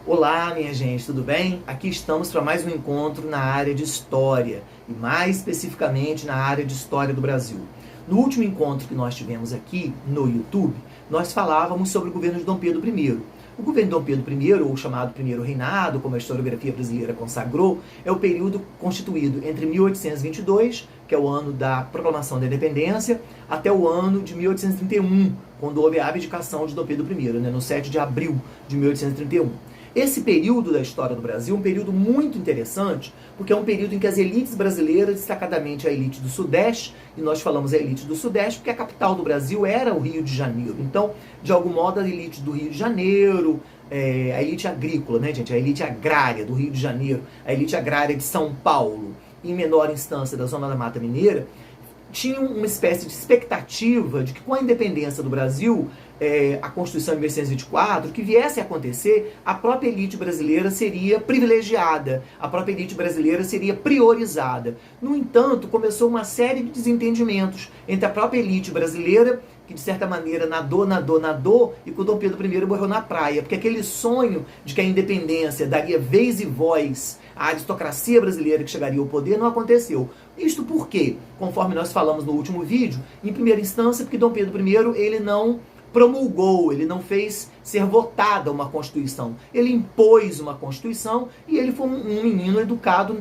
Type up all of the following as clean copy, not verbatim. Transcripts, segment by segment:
Olá, minha gente, tudo bem? Aqui estamos para mais um encontro na área de História, e mais especificamente na área de História do Brasil. No último encontro que nós tivemos aqui no YouTube, nós falávamos sobre o governo de Dom Pedro I. O governo de Dom Pedro I, ou chamado Primeiro Reinado, como a historiografia brasileira consagrou, é o período constituído entre 1822, que é o ano da proclamação da independência, até o ano de 1831, quando houve a abdicação de Dom Pedro I, no 7 de abril de 1831. Esse período da história do Brasil é um período muito interessante, porque é um período em que as elites brasileiras, destacadamente a elite do Sudeste, e nós falamos a elite do Sudeste porque a capital do Brasil era o Rio de Janeiro. Então, de algum modo, a elite do Rio de Janeiro, a elite agrícola, né, gente? A elite agrária do Rio de Janeiro, a elite agrária de São Paulo, em menor instância da Zona da Mata Mineira, tinham uma espécie de expectativa de que com a independência do Brasil, a Constituição de 1824, que viesse a acontecer, a própria elite brasileira seria privilegiada, a própria elite brasileira seria priorizada. No entanto, começou uma série de desentendimentos entre a própria elite brasileira, que de certa maneira nadou, e com Dom Pedro I morreu na praia, porque aquele sonho de que a independência daria vez e voz à aristocracia brasileira que chegaria ao poder não aconteceu. Isto por quê? Conforme nós falamos no último vídeo, em primeira instância, porque Dom Pedro I ele não promulgou, ele não fez ser votada uma Constituição. Ele impôs uma Constituição e ele foi um menino educado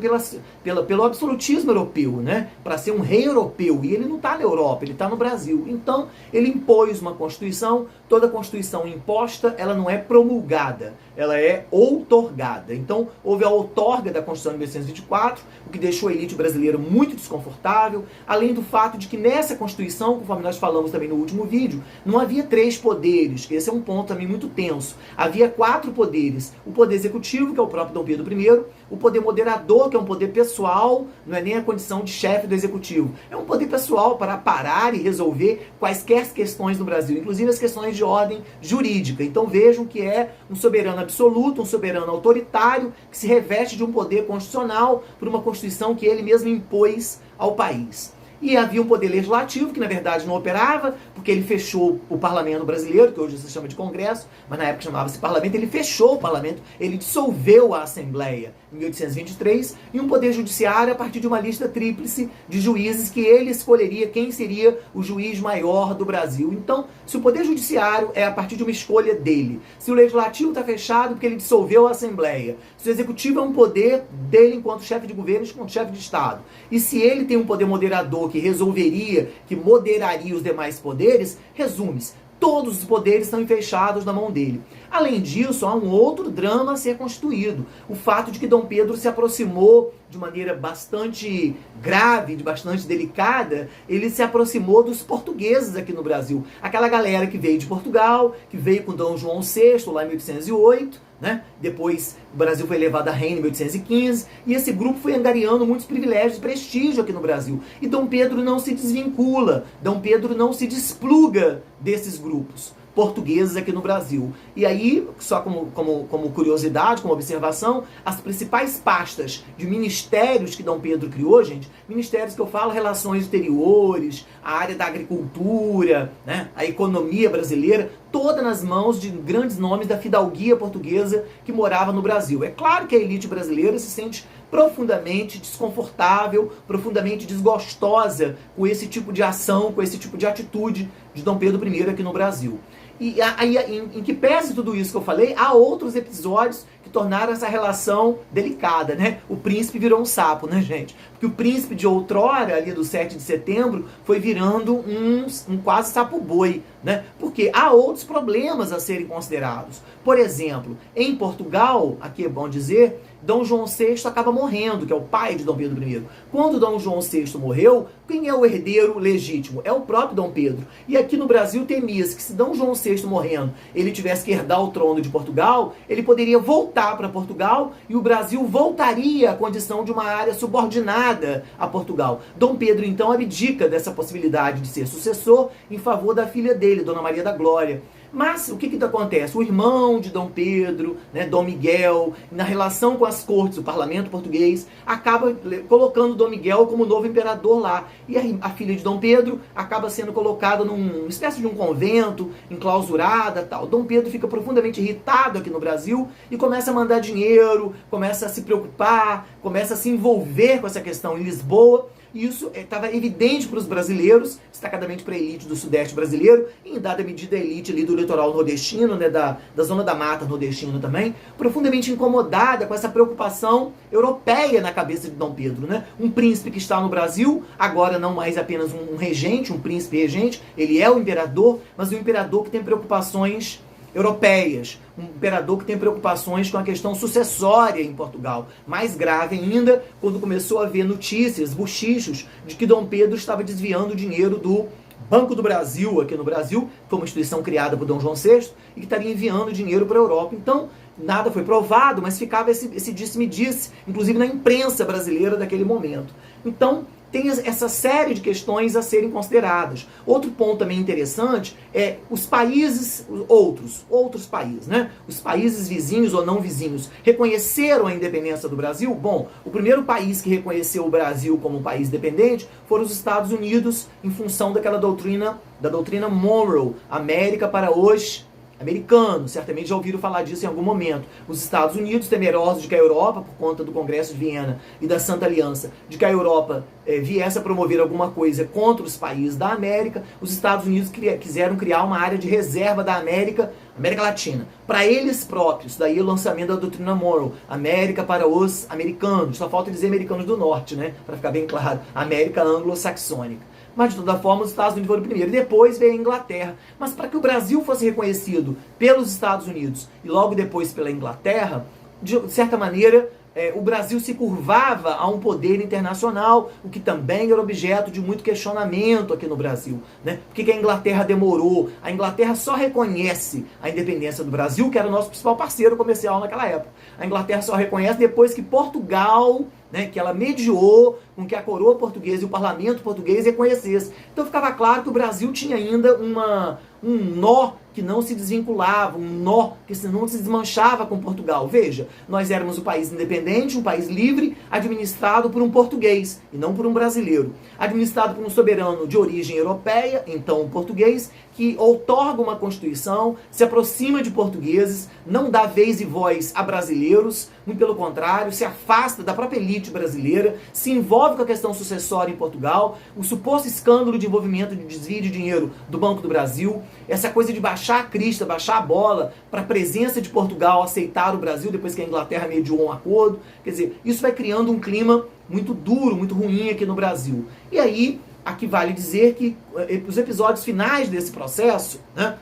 pelo absolutismo europeu, né? Para ser um rei europeu. E ele não está na Europa, ele está no Brasil. Então, ele impôs uma Constituição. Toda Constituição imposta, ela não é promulgada, ela é outorgada. Então, houve a outorga da Constituição de 1824, o que deixou a elite brasileira muito desconfortável, além do fato de que nessa Constituição, conforme nós falamos também no último vídeo, não havia 3 poderes. Esse é um ponto também muito tenso. Havia 4 poderes. O poder executivo, que é o próprio Dom Pedro I, o poder moderador, que é um poder pessoal, não é nem a condição de chefe do executivo. É um poder pessoal para parar e resolver quaisquer questões no Brasil, inclusive as questões de ordem jurídica. Então vejam que é um soberano absoluto, um soberano autoritário, que se reveste de um poder constitucional por uma Constituição que ele mesmo impôs ao país. E havia um poder legislativo, que na verdade não operava, porque ele fechou o parlamento brasileiro, que hoje se chama de Congresso, mas na época chamava-se parlamento. Ele fechou o parlamento, ele dissolveu a Assembleia em 1823, e um poder judiciário a partir de uma lista tríplice de juízes que ele escolheria quem seria o juiz maior do Brasil. Então, se o poder judiciário é a partir de uma escolha dele, se o legislativo está fechado porque ele dissolveu a Assembleia, se o executivo é um poder dele enquanto chefe de governo, enquanto chefe de Estado, e se ele tem um poder moderador que resolveria, que moderaria os demais poderes, resume-se, todos os poderes estão fechados na mão dele. Além disso, há um outro drama a ser constituído. O fato de que Dom Pedro se aproximou de maneira bastante grave, bastante delicada, ele se aproximou dos portugueses aqui no Brasil. Aquela galera que veio de Portugal, que veio com Dom João VI lá em 1808, né? Depois o Brasil foi levado à reina em 1815, e esse grupo foi angariando muitos privilégios e prestígio aqui no Brasil. E Dom Pedro não se desvincula, Dom Pedro não se despluga desses grupos portugueses aqui no Brasil. E aí, só como curiosidade, como observação, as principais pastas de ministérios que Dom Pedro criou, gente, ministérios que eu falo, relações exteriores, a área da agricultura, né, a economia brasileira, toda nas mãos de grandes nomes da fidalguia portuguesa que morava no Brasil. É claro que a elite brasileira se sente profundamente desconfortável, profundamente desgostosa com esse tipo de ação, com esse tipo de atitude de Dom Pedro I aqui no Brasil. E aí, em que pese tudo isso que eu falei, há outros episódios que tornaram essa relação delicada, né? O príncipe virou um sapo, né, gente? Porque o príncipe de outrora, ali do 7 de setembro, foi virando um quase sapo-boi, né? Porque há outros problemas a serem considerados. Por exemplo, em Portugal, aqui é bom dizer, Dom João VI acaba morrendo, que é o pai de Dom Pedro I. Quando Dom João VI morreu, quem é o herdeiro legítimo? É o próprio Dom Pedro. E aqui no Brasil temia-se que se Dom João VI morrendo, ele tivesse que herdar o trono de Portugal, ele poderia voltar para Portugal e o Brasil voltaria à condição de uma área subordinada a Portugal. Dom Pedro, então, abdica dessa possibilidade de ser sucessor em favor da filha dele, Dona Maria da Glória. Mas o que acontece? O irmão de Dom Pedro, né, Dom Miguel, na relação com as cortes, o parlamento português, acaba colocando Dom Miguel como novo imperador lá. E a filha de Dom Pedro acaba sendo colocada numa espécie de um convento, enclausurada, tal. Dom Pedro fica profundamente irritado aqui no Brasil e começa a mandar dinheiro, começa a se preocupar, começa a se envolver com essa questão em Lisboa. E isso estava evidente para os brasileiros, destacadamente para a elite do sudeste brasileiro, e em dada medida a elite ali do litoral nordestino, né, da zona da mata nordestina também, profundamente incomodada com essa preocupação europeia na cabeça de Dom Pedro. Né? Um príncipe que está no Brasil, agora não mais apenas um regente, um príncipe regente, ele é o imperador, mas um imperador que tem preocupações europeias, um imperador que tem preocupações com a questão sucessória em Portugal. Mais grave ainda, quando começou a haver notícias, bochichos, de que Dom Pedro estava desviando dinheiro do Banco do Brasil, aqui no Brasil, que foi uma instituição criada por Dom João VI, e que estaria enviando dinheiro para a Europa. Então, nada foi provado, mas ficava esse disse-me-disse, inclusive na imprensa brasileira daquele momento. Então, tem essa série de questões a serem consideradas. Outro ponto também interessante é os países, outros países, né? Os países vizinhos ou não vizinhos reconheceram a independência do Brasil? Bom, o primeiro país que reconheceu o Brasil como um país independente foram os Estados Unidos, em função daquela doutrina, da doutrina Monroe, América para os americanos. Certamente já ouviram falar disso em algum momento. Os Estados Unidos, temerosos de que a Europa, por conta do Congresso de Viena e da Santa Aliança, de que a Europa viesse a promover alguma coisa contra os países da América, os Estados Unidos quiseram criar uma área de reserva da América Latina, para eles próprios. Daí o lançamento da doutrina Monroe, América para os americanos. Só falta dizer americanos do norte, né? Para ficar bem claro, América anglo-saxônica. Mas, de toda forma, os Estados Unidos foram primeiro. Depois veio a Inglaterra. Mas para que o Brasil fosse reconhecido pelos Estados Unidos e logo depois pela Inglaterra, de certa maneira, o Brasil se curvava a um poder internacional, o que também era objeto de muito questionamento aqui no Brasil. Né? Por que a Inglaterra demorou? A Inglaterra só reconhece a independência do Brasil, que era o nosso principal parceiro comercial naquela época. A Inglaterra só reconhece depois que Portugal, né, que ela mediou com que a coroa portuguesa e o parlamento português reconhecessem. Então ficava claro que o Brasil tinha ainda um nó que não se desvinculava, um nó que não se desmanchava com Portugal. Veja, nós éramos um país independente, um país livre, administrado por um português e não por um brasileiro. Administrado por um soberano de origem europeia, então um português, que outorga uma constituição, se aproxima de portugueses, não dá vez e voz a brasileiros, muito pelo contrário, se afasta da própria elite brasileira, se envolve com a questão sucessória em Portugal, o suposto escândalo de envolvimento de desvio de dinheiro do Banco do Brasil, essa coisa de baixar a crista, baixar a bola para a presença de Portugal aceitar o Brasil depois que a Inglaterra mediou um acordo. Quer dizer, isso vai criando um clima muito duro, muito ruim aqui no Brasil. E aí, aqui vale dizer que os episódios finais desse processo, né,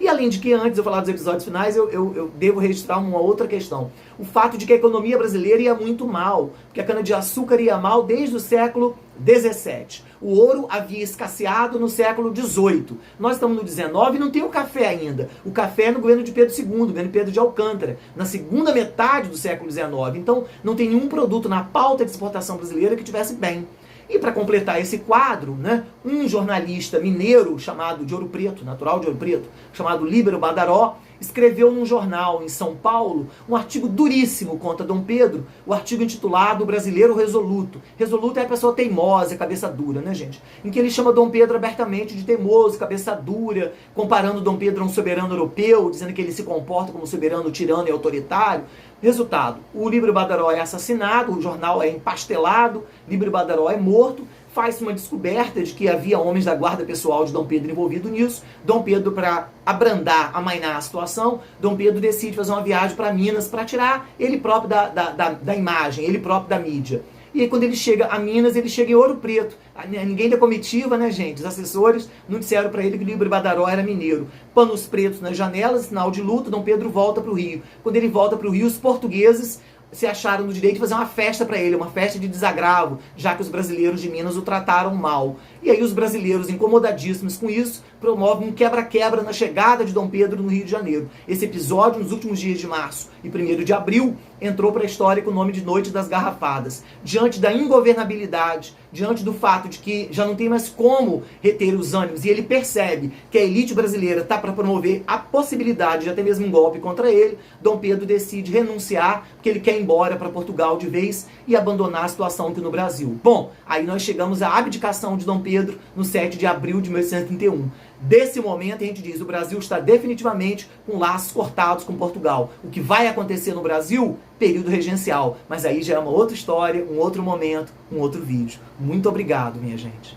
e além de que antes de eu falar dos episódios finais, eu devo registrar uma outra questão. O fato de que a economia brasileira ia muito mal, porque a cana-de-açúcar ia mal desde o século XVII. O ouro havia escasseado no século XVIII. Nós estamos no XIX e não tem o café ainda. O café é no governo de Pedro II, governo de Pedro de Alcântara, na segunda metade do século XIX. Então, não tem nenhum produto na pauta de exportação brasileira que tivesse bem. E para completar esse quadro, né, um jornalista mineiro chamado de Ouro Preto, natural de Ouro Preto, chamado Líbero Badaró, escreveu num jornal em São Paulo um artigo duríssimo contra Dom Pedro, o artigo intitulado O Brasileiro Resoluto. Resoluto é a pessoa teimosa, cabeça dura, né, gente? Em que ele chama Dom Pedro abertamente de teimoso, cabeça dura, comparando Dom Pedro a um soberano europeu, dizendo que ele se comporta como soberano tirano e autoritário. Resultado, o Líbero Badaró é assassinado, o jornal é empastelado, Líbero Badaró é morto, faz uma descoberta de que havia homens da guarda pessoal de Dom Pedro envolvido nisso. Dom Pedro, para abrandar, amainar a situação, Dom Pedro decide fazer uma viagem para Minas para tirar ele próprio da imagem, ele próprio da mídia. E aí, quando ele chega a Minas, ele chega em Ouro Preto. Ninguém da comitiva, né, gente? Os assessores não disseram para ele que o Líbero Badaró era mineiro. Panos pretos nas janelas, sinal de luto, Dom Pedro volta para o Rio. Quando ele volta para o Rio, os portugueses se acharam no direito de fazer uma festa para ele, uma festa de desagravo, já que os brasileiros de Minas o trataram mal. E aí os brasileiros, incomodadíssimos com isso, promove um quebra-quebra na chegada de Dom Pedro no Rio de Janeiro. Esse episódio, nos últimos dias de março e 1º de abril, entrou para a história com o nome de Noite das Garrafadas. Diante da ingovernabilidade, diante do fato de que já não tem mais como reter os ânimos, e ele percebe que a elite brasileira está para promover a possibilidade de até mesmo um golpe contra ele, Dom Pedro decide renunciar, porque ele quer ir embora para Portugal de vez e abandonar a situação aqui no Brasil. Bom, aí nós chegamos à abdicação de Dom Pedro no 7 de abril de 1831. Desse momento, a gente diz, o Brasil está definitivamente com laços cortados com Portugal. O que vai acontecer no Brasil? Período regencial. Mas aí já é uma outra história, um outro momento, um outro vídeo. Muito obrigado, minha gente.